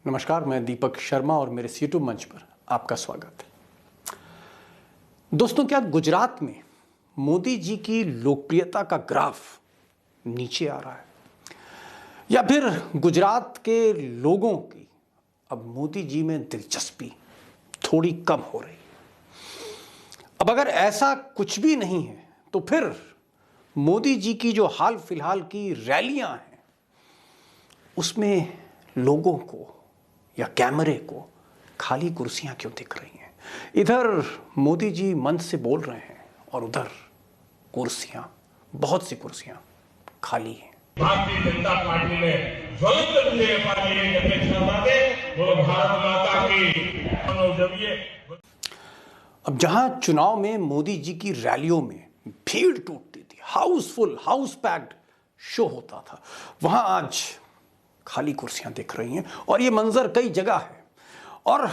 नमस्कार, मैं दीपक शर्मा और मेरे यूट्यूब मंच पर आपका स्वागत है। दोस्तों, क्या गुजरात में मोदी जी की लोकप्रियता का ग्राफ नीचे आ रहा है या फिर गुजरात के लोगों की अब मोदी जी में दिलचस्पी थोड़ी कम हो रही है? अब अगर ऐसा कुछ भी नहीं है तो फिर मोदी जी की जो हाल फिलहाल की रैलियां हैं उसमें लोगों को या कैमरे को खाली कुर्सियां क्यों दिख रही हैं? इधर मोदी जी मंच से बोल रहे हैं और उधर कुर्सियां, बहुत सी कुर्सियां खाली हैं। भारतीय जनता पार्टी ने ज्वलंत विजय पार्टी ने अपेक्षा थे बोलो भारत माता की। अब जहां चुनाव में मोदी जी की रैलियों में भीड़ टूटती थी, हाउसफुल, हाउस पैक्ड शो होता था, वहां आज खाली कुर्सियां दिख रही हैं और ये मंजर कई जगह है। और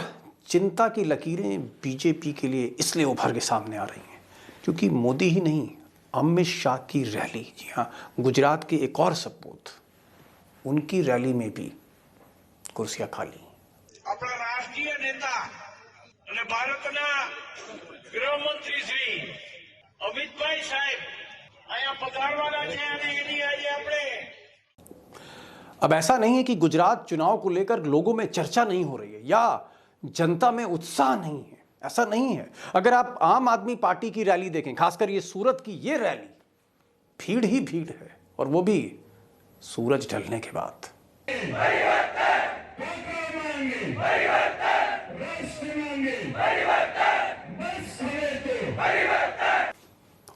चिंता की लकीरें बीजेपी के लिए इसलिए उभर के सामने आ रही हैं क्योंकि मोदी ही नहीं, अमित शाह की रैली, जी हाँ, गुजरात के एक और सपूत, उनकी रैली में भी कुर्सियां खाली। अपना राष्ट्रीय नेता અને ભારતના ગૃહમંત્રી શ્રી અમિતભાઈ સાહેબ અહીંયા પધારવાના છે અને એની આજે આપણે। अब ऐसा नहीं है कि गुजरात चुनाव को लेकर लोगों में चर्चा नहीं हो रही है या जनता में उत्साह नहीं है, ऐसा नहीं है। अगर आप आम आदमी पार्टी की रैली देखें, खासकर ये सूरत की ये रैली, भीड़ ही भीड़ है और वो भी सूरज ढलने के बाद।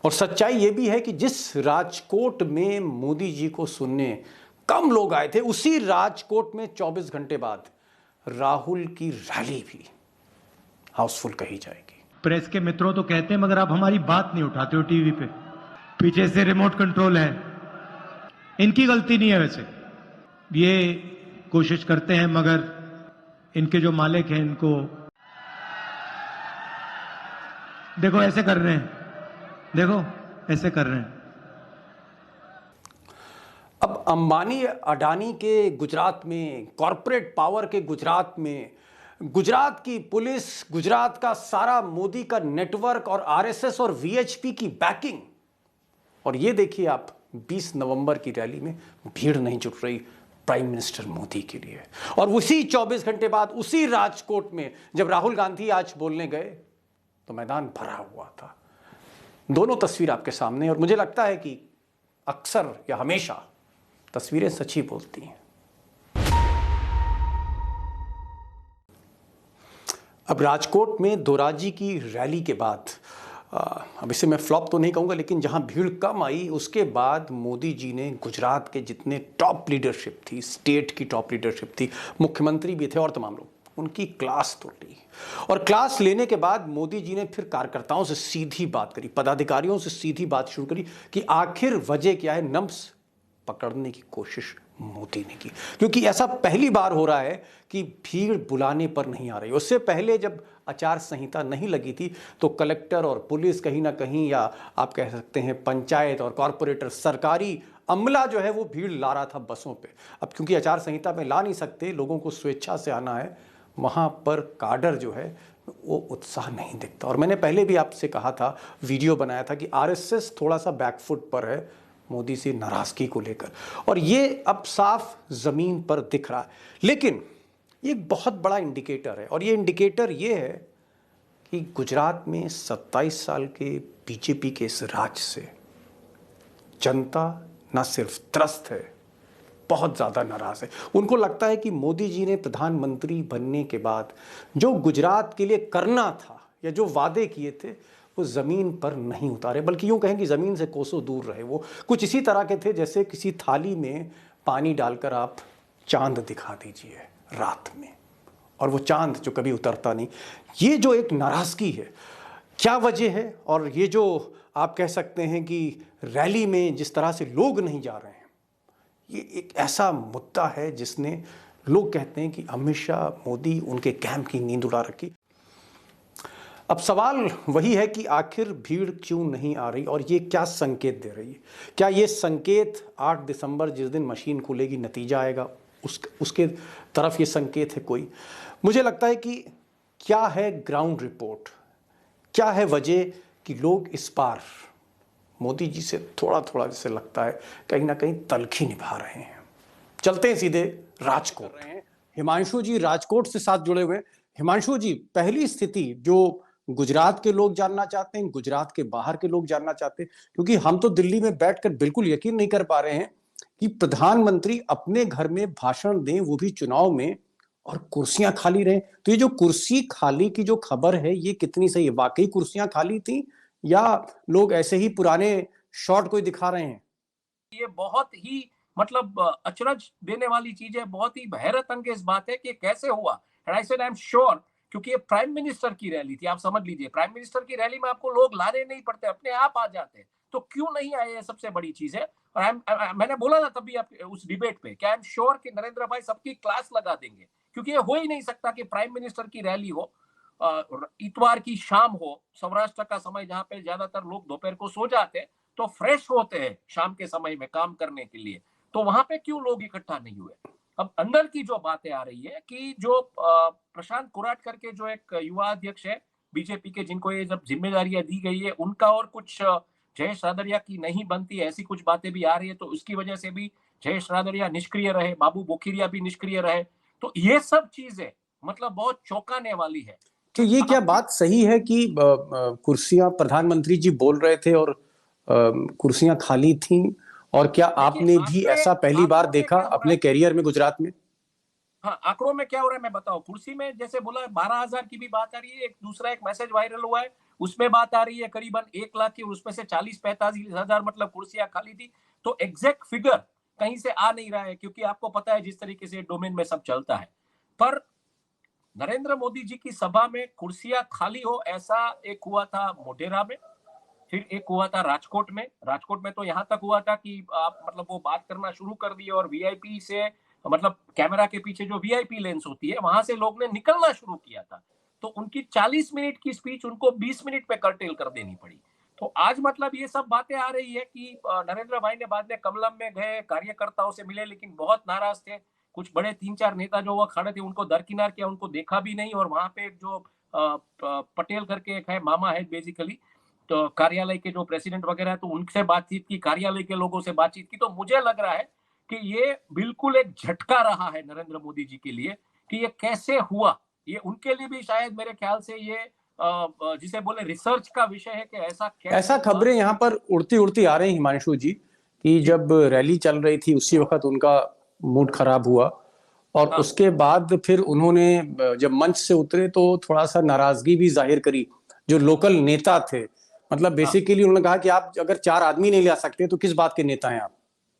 और सच्चाई ये भी है कि जिस राजकोट में मोदी जी को सुनने कम लोग आए थे, उसी राजकोट में 24 घंटे बाद राहुल की रैली भी हाउसफुल कही जाएगी। प्रेस के मित्रों तो कहते हैं मगर आप हमारी बात नहीं उठाते हो टीवी पे, पीछे से रिमोट कंट्रोल है। इनकी गलती नहीं है, वैसे ये कोशिश करते हैं मगर इनके जो मालिक हैं इनको देखो ऐसे कर रहे हैं, देखो ऐसे कर रहे हैं। अब अंबानी अडानी के गुजरात में, कॉरपोरेट पावर के गुजरात में, गुजरात की पुलिस, गुजरात का सारा मोदी का नेटवर्क और आरएसएस और वीएचपी की बैकिंग। और ये देखिए आप, 20 नवंबर की रैली में भीड़ नहीं जुट रही प्राइम मिनिस्टर मोदी के लिए। और उसी 24 घंटे बाद उसी राजकोट में जब राहुल गांधी आज बोलने गए तो मैदान भरा हुआ था। दोनों तस्वीर आपके सामने, और मुझे लगता है कि अक्सर या हमेशा तस्वीरें सच ही बोलती हैं। अब राजकोट में दोराजी की रैली के बाद, अब इसे मैं फ्लॉप तो नहीं कहूंगा, लेकिन जहां भीड़ कम आई उसके बाद मोदी जी ने गुजरात के जितने टॉप लीडरशिप थी, स्टेट की टॉप लीडरशिप थी, मुख्यमंत्री भी थे और तमाम लोग, उनकी क्लास तो ली। और क्लास लेने के बाद मोदी जी ने फिर कार्यकर्ताओं से सीधी बात करी, पदाधिकारियों से सीधी बात शुरू करी कि आखिर वजह क्या है। नब्ज पकड़ने की कोशिश मोदी ने की, क्योंकि ऐसा पहली बार हो रहा है कि भीड़ बुलाने पर नहीं आ रही। उससे पहले जब आचार संहिता नहीं लगी थी तो कलेक्टर और पुलिस कहीं ना कहीं, या आप कह सकते हैं पंचायत और कॉरपोरेटर, सरकारी अमला जो है वो भीड़ ला रहा था बसों पे। अब क्योंकि आचार संहिता में ला नहीं सकते, लोगों को स्वेच्छा से आना है, वहाँ पर काडर जो है वो उत्साह नहीं दिखता। और मैंने पहले भी आपसे कहा था, वीडियो बनाया था कि आरएसएस थोड़ा सा बैकफुट पर है मोदी से नाराजगी को लेकर, और ये अब साफ जमीन पर दिख रहा है। लेकिन ये एक बहुत बड़ा इंडिकेटर है, और ये इंडिकेटर ये है कि गुजरात में 27 साल के बीजेपी के इस राज से जनता न सिर्फ त्रस्त है, बहुत ज़्यादा नाराज है। उनको लगता है कि मोदी जी ने प्रधानमंत्री बनने के बाद जो गुजरात के लिए करना था या जो वादे किए थे वो ज़मीन पर नहीं उतारे, बल्कि यूँ कहें कि ज़मीन से कोसों दूर रहे। वो कुछ इसी तरह के थे जैसे किसी थाली में पानी डालकर आप चांद दिखा दीजिए रात में, और वो चांद जो कभी उतरता नहीं। ये जो एक नाराज़गी है, क्या वजह है? और ये जो आप कह सकते हैं कि रैली में जिस तरह से लोग नहीं जा रहे हैं, ये एक ऐसा मुद्दा है जिसने, लोग कहते हैं कि अमित शाह, मोदी, उनके कैंप की नींद उड़ा रखी। अब सवाल वही है कि आखिर भीड़ क्यों नहीं आ रही और ये क्या संकेत दे रही है? क्या ये संकेत 8 दिसंबर जिस दिन मशीन खुलेगी नतीजा आएगा? उसके तरफ ये संकेत है कोई? मुझे लगता है कि क्या है ग्राउंड रिपोर्ट, क्या है वजह कि लोग इस बार मोदी जी से थोड़ा थोड़ा जैसे लगता है कहीं ना कहीं तलखी निभा रहे हैं। चलते हैं सीधे राजकोट। हिमांशु जी राजकोट से साथ जुड़े हुए। हिमांशु जी, पहली स्थिति जो गुजरात के लोग जानना चाहते हैं, गुजरात के बाहर के लोग जानना चाहते हैं, क्योंकि हम तो दिल्ली में बैठकर बिल्कुल यकीन नहीं कर पा रहे हैं कि प्रधानमंत्री अपने घर में भाषण दें, वो भी चुनाव में, और कुर्सियां खाली रहे। तो ये जो कुर्सी खाली की जो खबर है ये कितनी सही है? वाकई कुर्सियां खाली थी या लोग ऐसे ही पुराने शॉट कोई दिखा रहे हैं? ये बहुत ही मतलब अचरज देने वाली चीज है, बहुत ही हैरत अंगेज बात है कि कैसे हुआ। And I said I am sure, क्योंकि ये प्राइम मिनिस्टर की रैली थी, आप समझ लीजिए। प्राइम मिनिस्टर की रैली में आपको लोग लाने नहीं पड़ते, अपने आप आ जाते हैं। तो क्यों नहीं आए, ये सबसे बड़ी चीज है। और मैंने बोला था तभी आप उस डिबेट पे कि आई एम श्योर कि नरेंद्र भाई सबकी क्लास लगा देंगे, क्योंकि ये हो ही नहीं सकता कि प्राइम मिनिस्टर की रैली हो, इतवार की शाम हो, सौराष्ट्र का समय जहां पे ज्यादातर लोग दोपहर को सो जाते हैं, तो फ्रेश होते हैं शाम के समय में काम करने के लिए, तो वहां पे क्यों लोग इकट्ठा नहीं हुए। अब अंदर की जो बातें आ रही है कि जो प्रशांत कोराटकर के जो एक युवा अध्यक्ष है बीजेपी के, जिनको ये जब जिम्मेदारियां दी गई है, उनका और कुछ जयेश रादड़िया की नहीं बनती, ऐसी कुछ बातें भी आ रही है। तो उसकी वजह से भी जयेश रादड़िया निष्क्रिय रहे, बाबू बोखिरिया भी निष्क्रिय रहे। तो ये सब चीजें मतलब बहुत चौंकाने वाली है। तो ये क्या बात सही है कि कुर्सियां, प्रधानमंत्री जी बोल रहे थे और कुर्सियां खाली थीं? और क्या आपने भी ऐसा पहली बार देखा अपने कैरियर में गुजरात में? हाँ, आंकड़ों में क्या हो रहा है मैं बताऊं। कुर्सी में जैसे बोला 12,000 की भी बात आ रही है, एक दूसरा एक मैसेज वायरल हुआ है उसमें बात आ रही है करीबन 1 लाख की, उसमें से 40-45 हजार मतलब कुर्सियां खाली थी। तो एग्जैक्ट फिगर कहीं से आ नहीं रहा है, क्योंकि आपको पता है जिस तरीके से डोमेन में सब चलता है। पर नरेंद्र मोदी जी की सभा में कुर्सियां खाली हो, ऐसा एक हुआ था मोढेरा में, फिर एक हुआ था राजकोट में। राजकोट में तो यहां तक हुआ था कि आप मतलब वो बात करना शुरू कर दिए, और वीआईपी से मतलब कैमरा के पीछे जो वीआईपी लेंस होती है वहां से लोग ने निकलना शुरू किया था। तो उनकी 40 मिनट की स्पीच उनको 20 मिनट पे कर्टेल कर देनी पड़ी। तो आज मतलब ये सब बातें आ रही है कि नरेंद्र भाई ने बाद में कमलम में गए, कार्यकर्ताओं से मिले, लेकिन बहुत नाराज थे। कुछ बड़े 3-4 नेता जो वो खड़े थे उनको दरकिनार किया, उनको देखा भी नहीं। और वहां पे जो पटेल करके एक है, मामा है बेसिकली, तो कार्यालय के जो प्रेसिडेंट वगैरह है, तो उनसे बातचीत की, कार्यालय के लोगों से बातचीत की। तो मुझे लग रहा है कि ये बिल्कुल एक झटका रहा है नरेंद्र मोदी जी के लिए कि ये कैसे हुआ। ये उनके लिए भी शायद मेरे ख्याल से ये जिसे बोले रिसर्च का विषय है कि ऐसा खबरें यहाँ पर उड़ती उड़ती आ रही हैं हिमांशु जी कि जब रैली चल रही थी उसी वक्त उनका मूड खराब हुआ, और हाँ, उसके बाद फिर उन्होंने जब मंच से उतरे तो थोड़ा सा नाराजगी भी जाहिर करी जो लोकल नेता थे। मतलब बेसिकली उन्होंने कहा कि आप अगर 4 आदमी नहीं ला सकते तो किस बात के नेता हैं आप?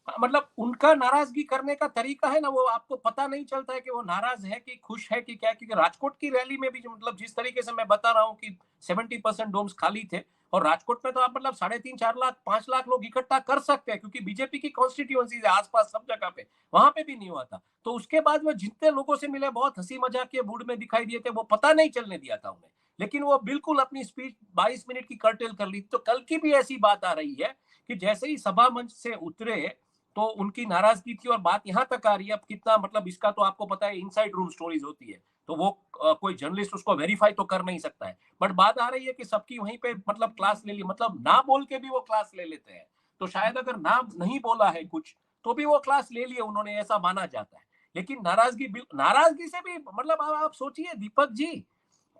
मतलब उनका नाराजगी करने का तरीका है ना, वो आपको पता नहीं चलता है कि वो नाराज है कि खुश है कि क्या। क्योंकि राजकोट की रैली में भी मतलब जिस तरीके से मैं बता रहा हूँ कि 70% डोम्स खाली थे, और राजकोट में तो आप मतलब 3.5-4 लाख 5 लाख लोग इकट्ठा कर सकते हैं, क्योंकि बीजेपी की कॉन्स्टिट्यूएंसी है आसपास सब जगह पे, वहां पे भी नहीं हुआ था। तो उसके बाद वो जितने लोगों से मिले बहुत हंसी मजाक के मूड में दिखाई दिए थे, वो पता नहीं चलने दिया था उन्हें। लेकिन वो बिल्कुल अपनी स्पीच 22 मिनट की कर्टेल कर ली। तो कल की भी ऐसी बात आ रही है कि जैसे ही सभा मंच से उतरे तो उनकी नाराजगी थी, और बात यहां तक आ रही है। अब कितना मतलब इसका तो आपको पता है, इनसाइड रूम स्टोरीज होती है, तो वो कोई जर्नलिस्ट उसको वेरीफाई तो कर नहीं सकता है। बट बात आ रही है कि सबकी वहीं पे मतलब क्लास ले ली, मतलब ना बोल के भी वो क्लास ले लेते हैं। तो शायद अगर नाम नहीं बोला है कुछ तो भी वो क्लास ले लिए उन्होंने, ऐसा माना जाता है। लेकिन नाराजगी से भी मतलब आप सोचिए Deepak ji,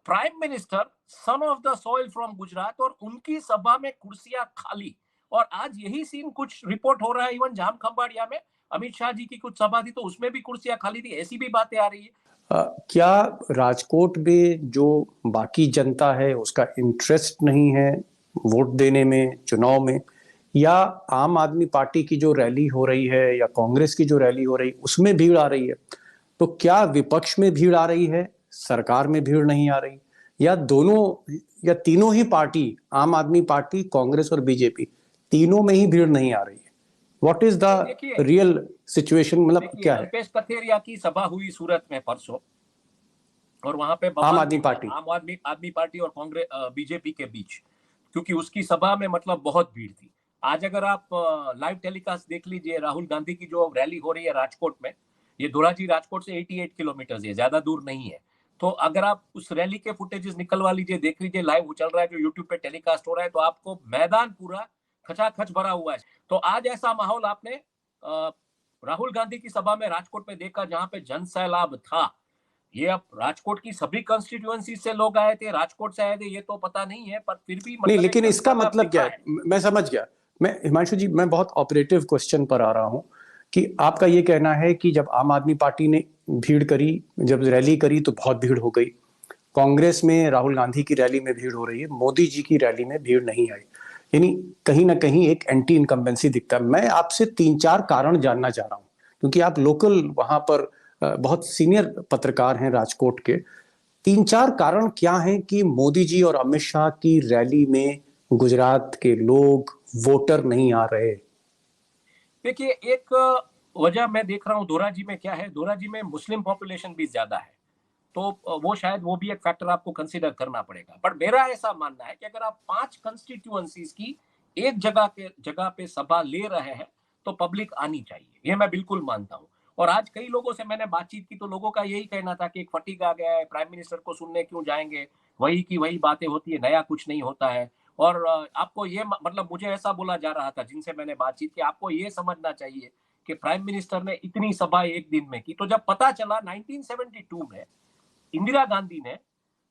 prime minister, son of the soil from Gujarat, और उनकी सभा में कुर्सियां खाली। और आज यही सीन कुछ रिपोर्ट हो रहा है, इवन जाम खंबाड़िया में अमित शाह जी की कुछ सभा थी तो उसमें भी कुर्सियां खाली थी, ऐसी भी बातें आ रही है। क्या राजकोट में जो बाकी जनता है उसका इंटरेस्ट नहीं है वोट देने में, चुनाव में, या आम आदमी पार्टी की जो रैली हो रही है या कांग्रेस की जो रैली हो रही है उसमें भीड़ आ रही है? तो क्या विपक्ष में भीड़ आ रही है, सरकार में भीड़ नहीं आ रही, या दोनों या तीनों ही पार्टी, आम आदमी पार्टी, कांग्रेस और बीजेपी, तीनों में ही भीड़ नहीं आ रही है? What is the real situation? मतलब क्या है? अल्पेश कथेरिया की सभा हुई सूरत में परसों, और वहां पे आम आदमी पार्टी आम आदमी पार्टी और कांग्रेस बीजेपी के बीच, क्योंकि उसकी सभा में मतलब बहुत भीड़ थी। आज अगर आप लाइव टेलीकास्ट देख लीजिए, राहुल गांधी की जो रैली हो रही है राजकोट में, ये धोराजी राजकोट से 88 किलोमीटर है, ज्यादा दूर नहीं है। तो अगर आप उस रैली के फुटेजेस निकलवा लीजिए, देख लीजिए, लाइव चल रहा है जो यूट्यूब पे टेलीकास्ट हो रहा है, तो आपको मैदान पूरा खचाखच भरा हुआ है। तो आज ऐसा माहौल आपने राहुल गांधी की सभा में राजकोट में देखा, जहां पे जन सैलाब था। ये अब राजकोट की सभी कंस्टिट्यूएंसी से लोग आए थे, राजकोट से आए थे, ये तो पता नहीं है, पर फिर भी नहीं, लेकिन इसका मतलब क्या है? मैं समझ गया। मैं हिमांशु जी, मैं बहुत ऑपरेटिव क्वेश्चन पर आ रहा हूं कि आपका ये कहना है कि जब आम आदमी पार्टी ने भीड़ करी, जब रैली करी तो बहुत भीड़ हो गई, कांग्रेस में राहुल गांधी की रैली में भीड़ हो रही है, मोदी जी की रैली में भीड़ नहीं आई, यानी कहीं ना कहीं एक एंटी इनकम्बेंसी दिखता है। मैं आपसे 3-4 कारण जानना चाह रहा हूं, क्योंकि आप लोकल वहां पर बहुत सीनियर पत्रकार हैं राजकोट के। 3-4 कारण क्या हैं कि मोदी जी और अमित शाह की रैली में गुजरात के लोग, वोटर नहीं आ रहे? देखिए, एक वजह मैं देख रहा हूँ धोराजी में क्या है, धोराजी में मुस्लिम पॉपुलेशन भी ज्यादा है, तो वो शायद वो भी एक फैक्टर आपको कंसीडर करना पड़ेगा। बट मेरा ऐसा मानना है कि अगर आप 5 कंस्टिट्यूएंसीज की एक जगह पे सभा ले रहे हैं तो पब्लिक आनी चाहिए, ये मैं बिल्कुल मानता हूँ। और आज कई लोगों से मैंने बातचीत की तो लोगों का यही कहना था कि एक फटीग आ गया है, प्राइम मिनिस्टर को सुनने क्यों जाएंगे, वही की वही बातें होती है, नया कुछ नहीं होता है। और आपको ये मतलब मुझे ऐसा बोला जा रहा था जिनसे मैंने बातचीत की, आपको ये समझना चाहिए कि प्राइम मिनिस्टर ने इतनी सभा एक दिन में की। तो जब पता चला 1972 में इंदिरा गांधी ने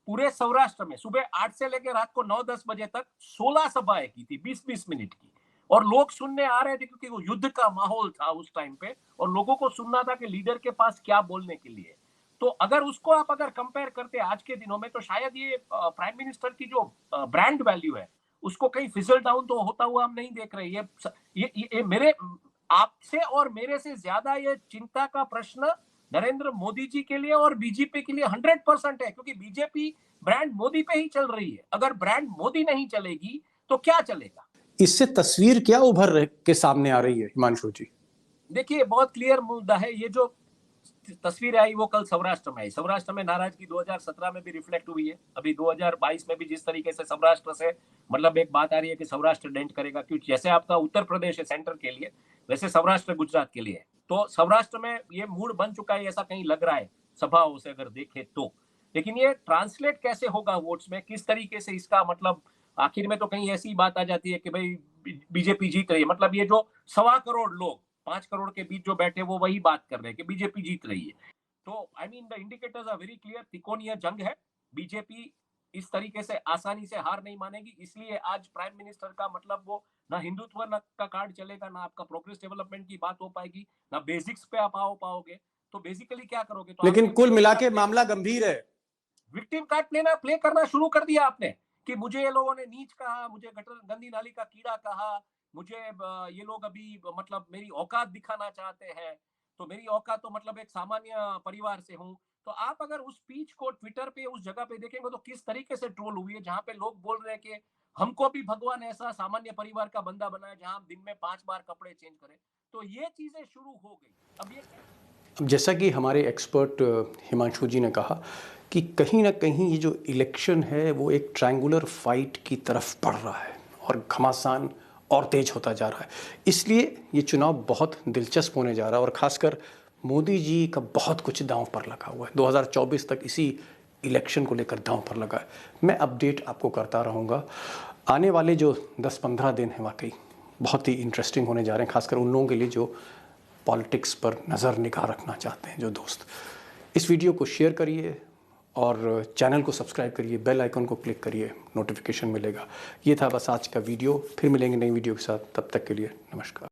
पूरे सौराष्ट्र में सुबह 8 से लेकर रात को 9-10 बजे तक 16 सभाएं की थी, 20-20 मिनट की, और लोग सुनने आ रहे थे क्योंकि वो युद्ध का माहौल था उस टाइम पे, और लोगों को सुनना था कि लीडर के पास क्या बोलने के लिए। तो अगर उसको आप अगर कंपेयर करते आज के दिनों में, तो शायद ये प्राइम मिनिस्टर की जो ब्रांड वैल्यू है उसको कहीं फिजल डाउन तो होता हुआ हम नहीं देख रहे। ये मेरे आपसे और मेरे से ज्यादा ये चिंता का प्रश्न नरेंद्र मोदी जी के लिए और बीजेपी के लिए 100% है, क्योंकि बीजेपी ब्रांड मोदी पे ही चल रही है। अगर ब्रांड मोदी नहीं चलेगी तो क्या चलेगा? इससे तस्वीर क्या उभर के सामने आ रही है हिमांशु जी? देखिए, बहुत क्लियर मुद्दा है। ये जो तस्वीर आई वो कल सौराष्ट्र में आई। सौराष्ट्र में नाराजगी 2017 में भी रिफ्लेक्ट हुई है, अभी 2022 में भी जिस तरीके से सौराष्ट्र से मतलब एक बात आ रही है कि सौराष्ट्र डेंट करेगा, क्योंकि जैसे आपका उत्तर प्रदेश है सेंटर के लिए, वैसे सौराष्ट्र गुजरात के लिए है। तो सौराष्ट्र में ये मूड बन चुका है, ऐसा कहीं लग रहा है सभाओं से अगर देखे तो। लेकिन ये ट्रांसलेट कैसे होगा वोट्स में, किस तरीके से इसका मतलब आखिर में तो कहीं ऐसी बात आ जाती है कि भाई बीजेपी जीत रही है, मतलब ये जो 1.25 करोड़ लोग 5 करोड़ के बीच जो बैठे वो वही बात कर रहे हैं कि बीजेपी जीत रही है। तो I mean the indicators are very clear, त्रिकोणीय जंग है। बीजेपी इस तरीके से आसानी से हार नहीं मानेगी, इसलिए आज प्राइम मिनिस्टर का मतलब वो ना हिंदुत्व का कार्ड चलेगा, ना आपका प्रोग्रेस डेवलपमेंट की बात हो पाएगी, ना बेसिक्स पे आप आओ पाओगे। तो बेसिकली क्या करोगे? तो लेकिन कुल मिला के मामला गंभीर है। विक्टिम कार्ड प्ले करना शुरू कर दिया आपने कि मुझे ये लोगों ने नीच कहा, मुझे गटर गंदी नाली का कीड़ा कहा, मुझे ये लोग अभी मतलब मेरी औकात दिखाना चाहते हैं। तो मेरी औकात तो मतलब एक सामान्य परिवार से हूँ। तो आप अगर उस स्पीच को ट्विटर पे उस जगह पे देखेंगे तो किस तरीके से ट्रोल हुई है, जहाँ पे लोग बोल रहे हैं कि हमको भी भगवान ऐसा सामान्य परिवार का बंदा बनाए जहां हम दिन में 5 बार कपड़े चेंज करें। तो ये चीजें शुरू हो गई। अब जैसा कि हमारे एक्सपर्ट हिमांशु जी ने कहा कि कहीं ना कहीं ये जो इलेक्शन है वो एक ट्रायंगुलर फाइट की तरफ बढ़ रहा है और घमासान और तेज होता जा रहा है। इसलिए ये चुनाव बहुत दिलचस्प होने जा रहा है और ख़ासकर मोदी जी का बहुत कुछ दांव पर लगा हुआ है। 2024 तक इसी इलेक्शन को लेकर दांव पर लगा है। मैं अपडेट आपको करता रहूँगा। आने वाले जो 10-15 दिन हैं वाकई बहुत ही इंटरेस्टिंग होने जा रहे हैं, खासकर उन लोगों के लिए जो पॉलिटिक्स पर नज़र निगाह रखना चाहते हैं, जो दोस्त। इस वीडियो को शेयर करिए और चैनल को सब्सक्राइब करिए, बेल आइकन को क्लिक करिए, नोटिफिकेशन मिलेगा। ये था बस आज का वीडियो। फिर मिलेंगे नई वीडियो के साथ, तब तक के लिए नमस्कार।